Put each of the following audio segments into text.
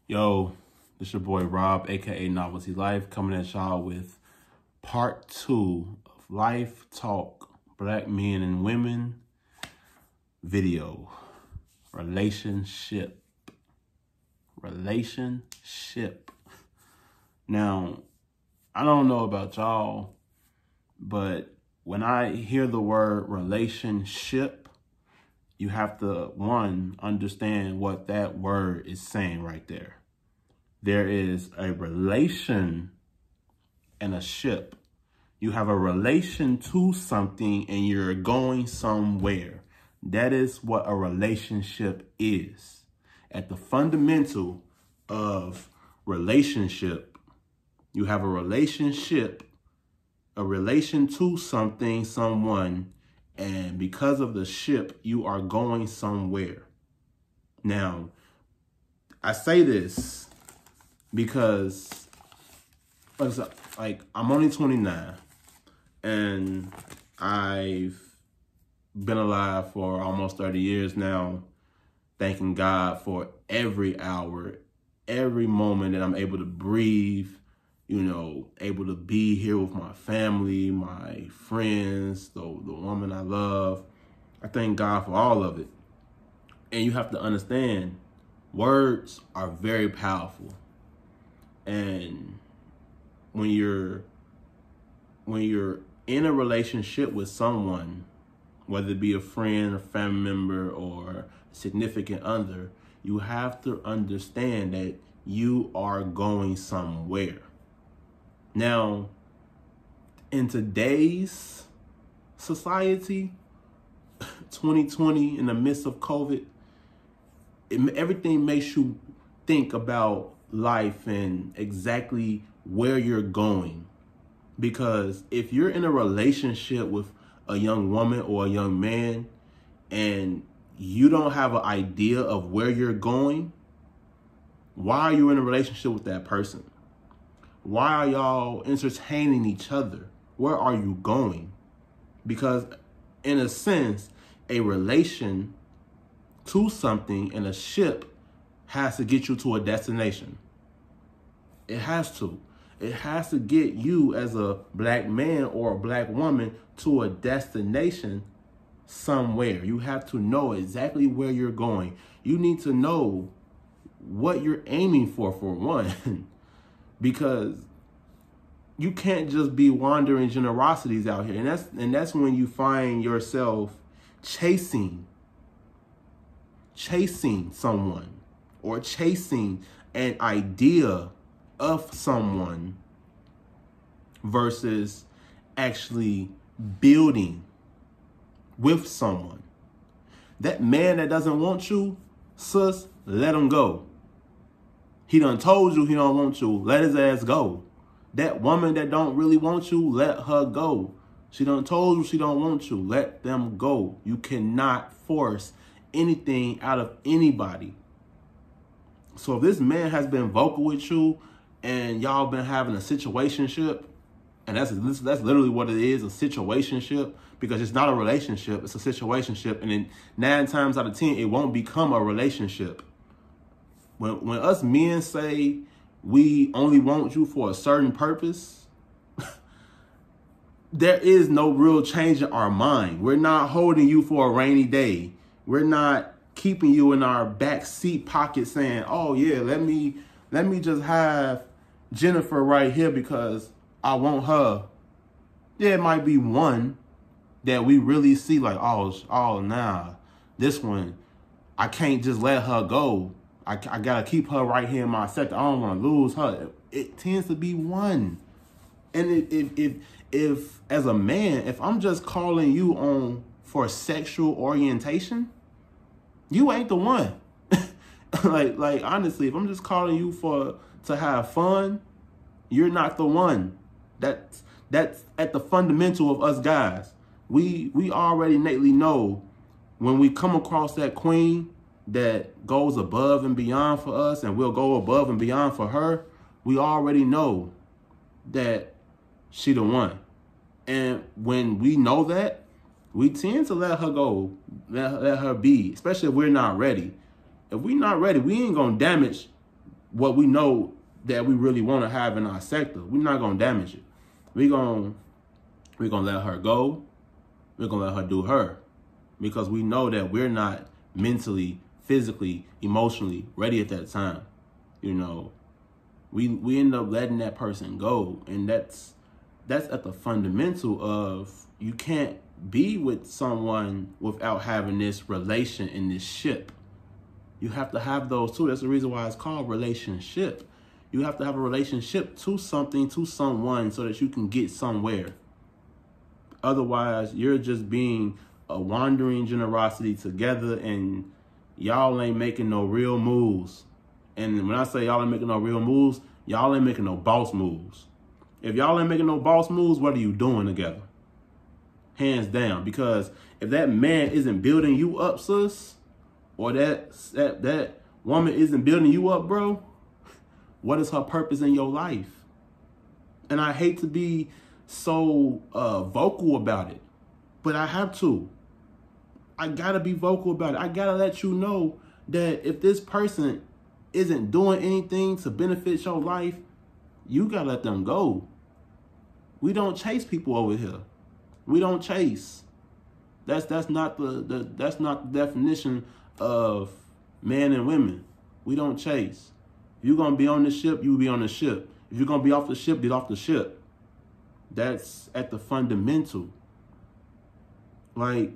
Yo, this your boy Rob, aka Novelty Life, coming at y'all with part 2 of Life Talk, Black Men and Women video. Relationship. Now, I don't know about y'all, but when I hear the word relationship, you have to, one, understand what that word is saying right there. There is a relation and a ship. You have a relation to something and you're going somewhere. That is what a relationship is. At the fundamental of relationship, you have a relationship, a relation to something, someone, and because of the ship, you are going somewhere. Now, I say this because, like, I'm only 29, and I've been alive for almost 30 years now, thanking God for every hour, every moment that I'm able to breathe, able to be here with my family, my friends, the woman I love. I thank God for all of it. And you have to understand, words are very powerful. And when you're in a relationship with someone, whether it be a friend, a family member, or a significant other, you have to understand that you are going somewhere. Now, in today's society, 2020, in the midst of COVID, everything makes you think about life and exactly where you're going. Because if you're in a relationship with a young woman or a young man and you don't have an idea of where you're going, why are you in a relationship with that person? Why are y'all entertaining each other? Where are you going? Because in a sense, a relation to something and a ship has to get you to a destination. It has to. It has to get you as a black man or a black woman to a destination somewhere. You have to know exactly where you're going. You need to know what you're aiming for one. Because you can't just be wandering generosities out here. And that's when you find yourself chasing someone or chasing an idea of someone versus actually building with someone. That man that doesn't want you, sis, let him go. He done told you he don't want you, let his ass go. That woman that don't really want you, let her go. She done told you she don't want you, let them go. You cannot force anything out of anybody. So if this man has been vocal with you and y'all been having a situationship, and that's literally what it is, a situationship, because it's not a relationship, it's a situationship, and then 9 times out of 10, it won't become a relationship. When us men say we only want you for a certain purpose, there is no real change in our mind. We're not holding you for a rainy day. We're not keeping you in our back seat pocket saying, oh yeah, let me just have Jennifer right here because I want her. Yeah, it might be one that we really see like, oh nah, this one, I can't just let her go. I gotta keep her right here in my sector. I don't want to lose her. It tends to be one. And if as a man, if I'm just calling you on for sexual orientation, you ain't the one. like honestly, if I'm just calling you to have fun, you're not the one. That's at the fundamental of us guys. We already innately know when we come across that queen that goes above and beyond for us, and we'll go above and beyond for her. We already know that she the one. And when we know that, we tend to let her go, let her be, especially if we're not ready. If we're not ready, we ain't gonna damage what we know that we really want to have in our sector. We're not going to damage it. We're going to let her go. We're going to let her do her, because we know that we're not mentally, physically, emotionally ready at that time. You know, we end up letting that person go. And that's at the fundamental of, you can't be with someone without having this relation in this ship. You have to have those two. That's the reason why it's called relationship. You have to have a relationship to something, to someone, so that you can get somewhere. Otherwise, you're just being a wandering generosity together, and y'all ain't making no real moves. And when I say y'all ain't making no real moves, y'all ain't making no boss moves. If y'all ain't making no boss moves, what are you doing together? Hands down. Because if that man isn't building you up, sis, or that woman isn't building you up, bro, what is her purpose in your life? And I hate to be so vocal about it, but I have to. I gotta be vocal about it. I gotta let you know that if this person isn't doing anything to benefit your life, you gotta let them go. We don't chase people over here. We don't chase. That's not the definition of men and women. We don't chase. If you're gonna be on the ship, you be on the ship. If you're gonna be off the ship, get off the ship. That's at the fundamental. Like,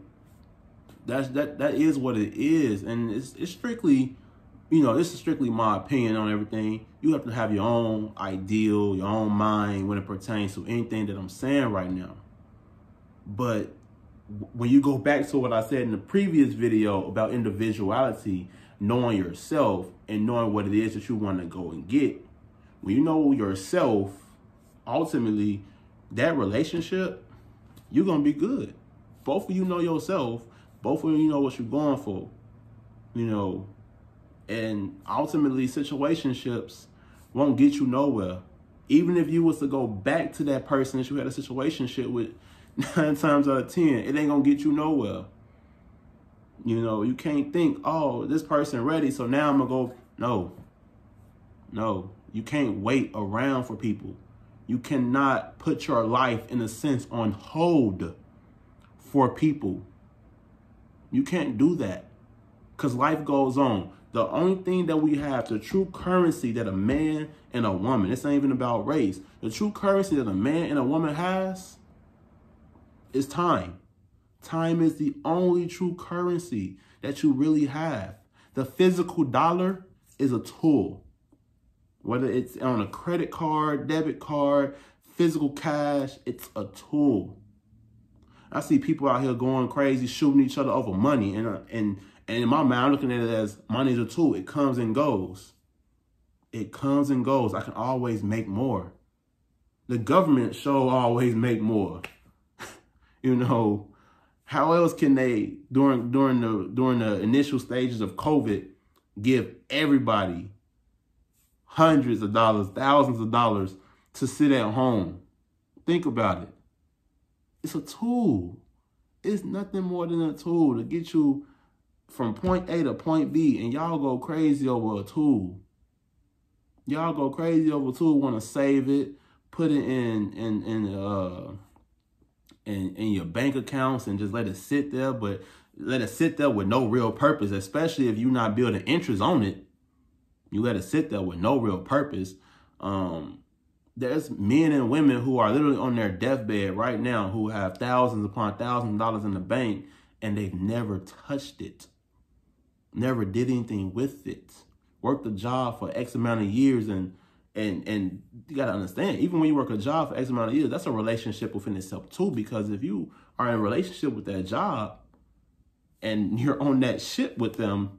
that is what it is. And it's strictly, you know, this is strictly my opinion on everything. You have to have your own ideal, your own mind when it pertains to anything that I'm saying right now. But when you go back to what I said in the previous video about individuality, knowing yourself and knowing what it is that you want to go and get, when you know yourself, ultimately, that relationship, you're going to be good. Both of you know yourself. Both of you know what you're going for. You know, and ultimately, situationships won't get you nowhere. Even if you was to go back to that person that you had a situationship with 9 times out of 10, it ain't going to get you nowhere. You know, you can't think, oh, this person ready, so now I'm going to go. No, you can't wait around for people. You cannot put your life, in a sense, on hold for people. You can't do that, because life goes on. The only thing that we have, the true currency that a man and a woman, this ain't even about race, the true currency that a man and a woman has is time. Time is the only true currency that you really have. The physical dollar is a tool. Whether it's on a credit card, debit card, physical cash, it's a tool. I see people out here going crazy, shooting each other over money. And in my mind, I'm looking at it as money is a tool. It comes and goes. It comes and goes. I can always make more. The government should always make more. You know, how else can they, during the initial stages of COVID, give everybody hundreds of dollars, thousands of dollars to sit at home? Think about it. It's a tool. It's nothing more than a tool to get you from point A to point B, and y'all go crazy over a tool. Y'all go crazy over a tool, want to save it, put it in your bank accounts and just let it sit there, but let it sit there with no real purpose, especially if you're not building interest on it. You let it sit there with no real purpose. There's men and women who are literally on their deathbed right now who have thousands upon thousands of dollars in the bank, and they've never touched it. Never did anything with it. Worked a job for X amount of years, and you got to understand, even when you work a job for X amount of years, that's a relationship within itself too, because if you are in a relationship with that job and you're on that ship with them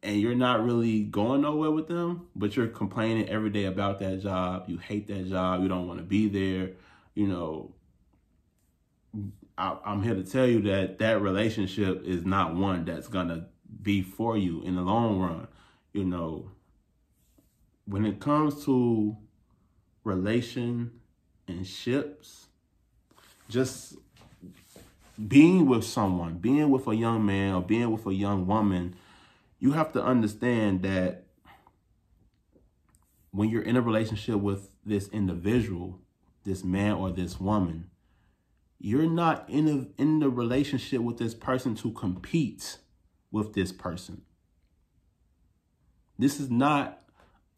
and you're not really going nowhere with them, but you're complaining every day about that job, you hate that job, you don't want to be there, you know, I'm here to tell you that that relationship is not one that's going to be for you in the long run. You know, when it comes to relationships, just being with someone, being with a young man or being with a young woman, you have to understand that when you're in a relationship with this individual, this man or this woman, you're not in the relationship with this person to compete with this person. This is not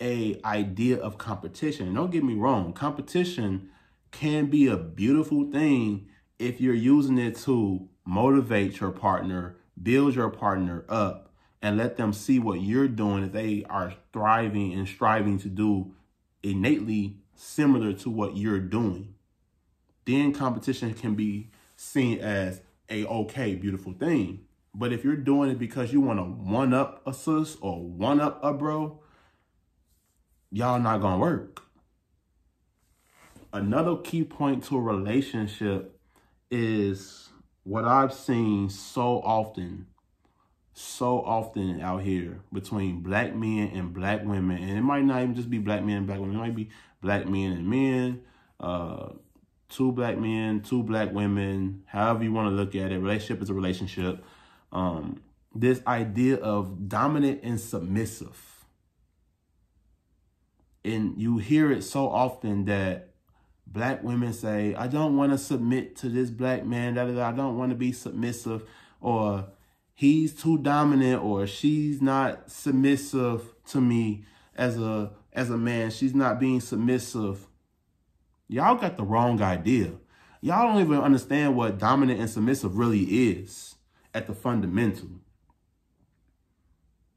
a idea of competition. And don't get me wrong, competition can be a beautiful thing if you're using it to motivate your partner, build your partner up, and let them see what you're doing that they are thriving and striving to do innately similar to what you're doing. Then competition can be seen as a okay, beautiful thing. But if you're doing it because you want to one up a sis or one up a bro, y'all not gonna work. Another key point to a relationship is what I've seen so often out here between black men and black women. And it might not even just be black men and black women. It might be black men and men, two black men, two black women, however you want to look at it. Relationship is a relationship. This idea of dominant and submissive. And you hear it so often that black women say, I don't want to submit to this black man. I don't want to be submissive, or he's too dominant, or she's not submissive to me as a man. She's not being submissive. Y'all got the wrong idea. Y'all don't even understand what dominant and submissive really is at the fundamental.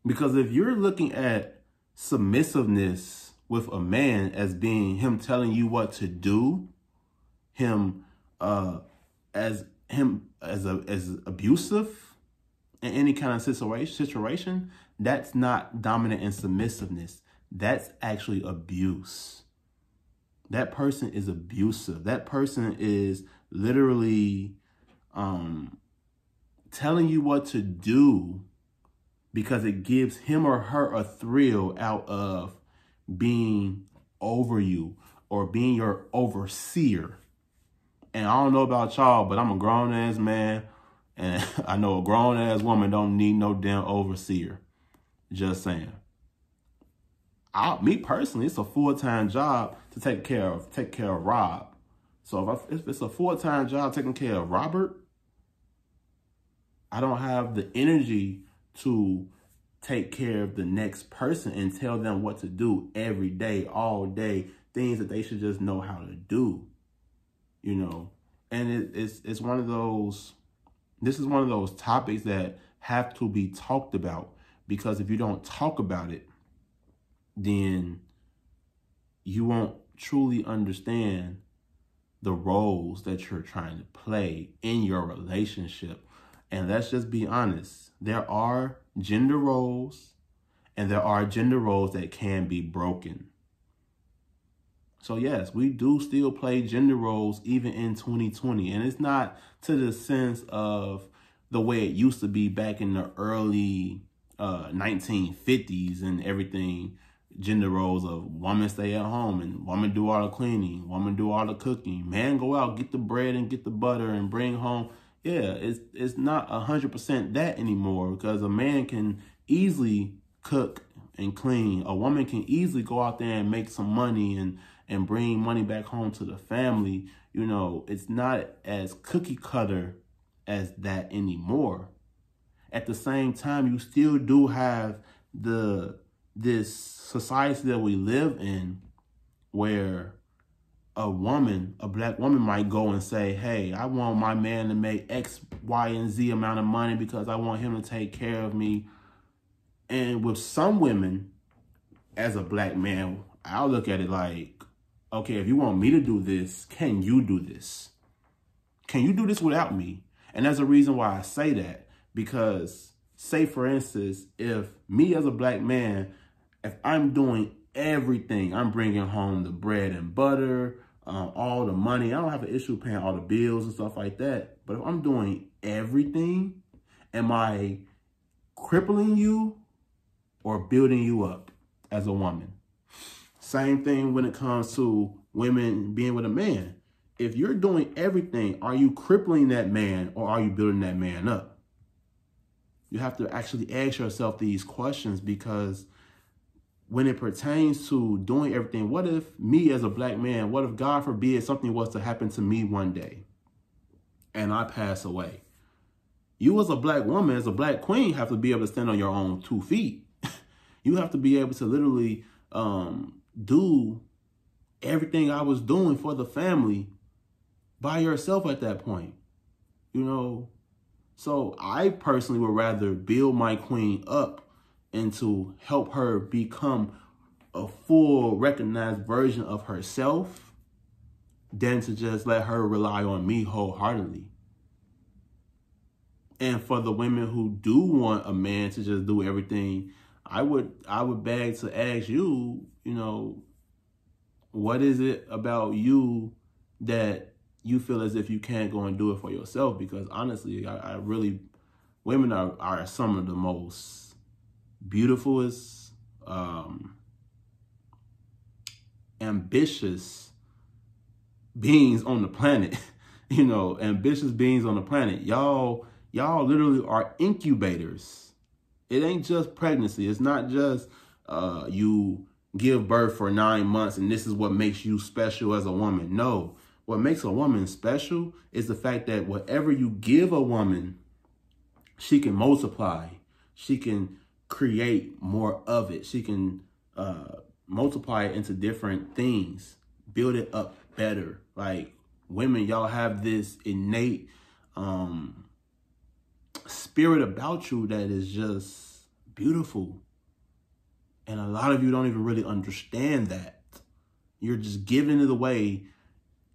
Because if you're looking at submissiveness with a man as being him telling you what to do, him as abusive in any kind of situation, that's not dominant and submissiveness. That's actually abuse. That person is abusive. That person is literally telling you what to do because it gives him or her a thrill out of being over you or being your overseer. And I don't know about y'all, but I'm a grown-ass man, and I know a grown-ass woman don't need no damn overseer. Just saying. Me personally, it's a full-time job to take care of Rob. So if it's a full-time job taking care of Robert, I don't have the energy to take care of the next person and tell them what to do every day, all day, things that they should just know how to do, you know. And it's one of those, this is one of those topics that have to be talked about, because if you don't talk about it, then you won't truly understand the roles that you're trying to play in your relationship. And let's just be honest, there are gender roles and there are gender roles that can be broken. So yes, we do still play gender roles even in 2020. And it's not to the sense of the way it used to be back in the early 1950s and everything. Gender roles of woman stay at home and woman do all the cleaning, woman do all the cooking, man go out, get the bread and get the butter and bring home. Yeah, it's not 100% that anymore, because a man can easily cook and clean. A woman can easily go out there and make some money and bring money back home to the family. You know, it's not as cookie cutter as that anymore. At the same time, you still do have this society that we live in where a black woman might go and say, hey, I want my man to make X, Y, and Z amount of money because I want him to take care of me. And with some women, as a black man, I'll look at it like, okay, if you want me to do this, can you do this? Can you do this without me? And that's the reason why I say that, because say, for instance, if me as a black man, if I'm doing everything, I'm bringing home the bread and butter, all the money. I don't have an issue paying all the bills and stuff like that. But if I'm doing everything, am I crippling you or building you up as a woman? Same thing when it comes to women being with a man. If you're doing everything, are you crippling that man or are you building that man up? You have to actually ask yourself these questions, because when it pertains to doing everything, what if me as a black man, what if God forbid something was to happen to me one day and I pass away? You as a black woman, as a black queen, have to be able to stand on your own 2 feet. You have to be able to literally do everything I was doing for the family by yourself at that point, you know? So I personally would rather build my queen up and to help her become a full recognized version of herself than to just let her rely on me wholeheartedly. And for the women who do want a man to just do everything, I would beg to ask you, you know, what is it about you that you feel as if you can't go and do it for yourself? Because honestly, I really, women are some of the most beautifulest, ambitious beings on the planet. You know, ambitious beings on the planet. Y'all literally are incubators. It ain't just pregnancy. It's not just you give birth for 9 months and this is what makes you special as a woman. No, what makes a woman special is the fact that whatever you give a woman, she can multiply. She can create more of it. She can multiply it into different things, build it up better. Like women, y'all have this innate spirit about you that is just beautiful. And a lot of you don't even really understand that. You're just giving it away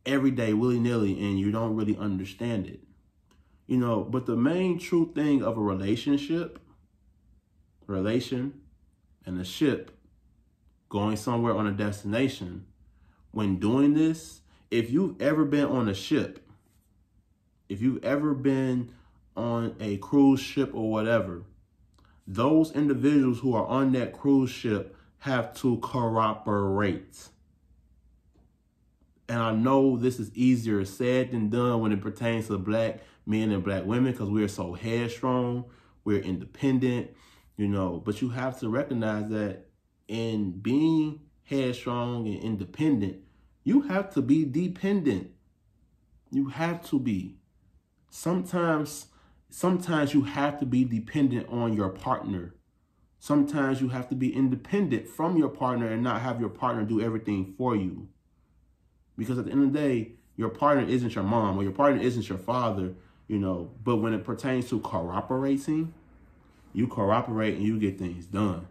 every day, willy-nilly, and you don't really understand it. You know, but the main true thing of a relation and a ship going somewhere on a destination, when doing this, if you've ever been on a ship, if you've ever been on a cruise ship or whatever, those individuals who are on that cruise ship have to cooperate. And I know this is easier said than done when it pertains to black men and black women because we're so headstrong, we're independent, you know, but you have to recognize that in being headstrong and independent, you have to be dependent. You have to be. Sometimes you have to be dependent on your partner. Sometimes you have to be independent from your partner and not have your partner do everything for you. Because at the end of the day, your partner isn't your mom or your partner isn't your father, you know. But when it pertains to cooperating, you cooperate and you get things done.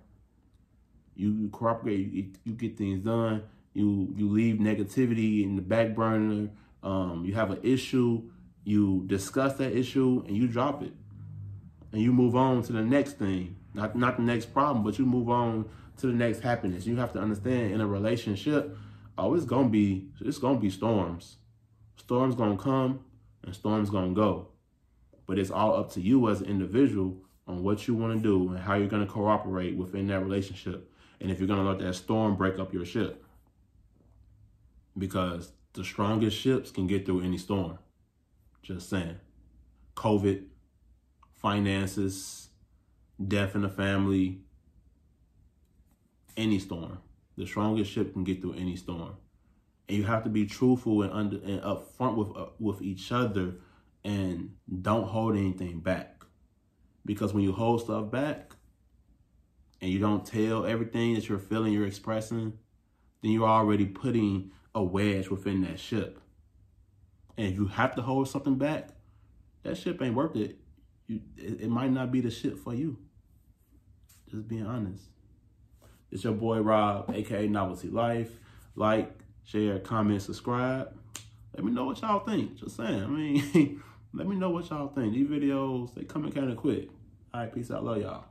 You cooperate, you get things done. You leave negativity in the back burner. You have an issue, you discuss that issue and you drop it. And you move on to the next thing. Not the next problem, but you move on to the next happiness. You have to understand in a relationship, it's gonna be storms. Storms gonna come and storms gonna go. But it's all up to you as an individual on what you want to do and how you're gonna cooperate within that relationship. And if you're gonna let that storm break up your ship. Because the strongest ships can get through any storm. Just saying. COVID, finances, death in the family, any storm. The strongest ship can get through any storm. And you have to be truthful and upfront with each other and don't hold anything back. Because when you hold stuff back and you don't tell everything that you're feeling, you're expressing, then you're already putting a wedge within that ship. And if you have to hold something back, that ship ain't worth it. It might not be the ship for you. Just being honest. It's your boy Rob, aka Novelty Life. Like, share, comment, subscribe. Let me know what y'all think. Just saying. I mean, let me know what y'all think. These videos, they coming kind of quick. All right, peace out. Love y'all.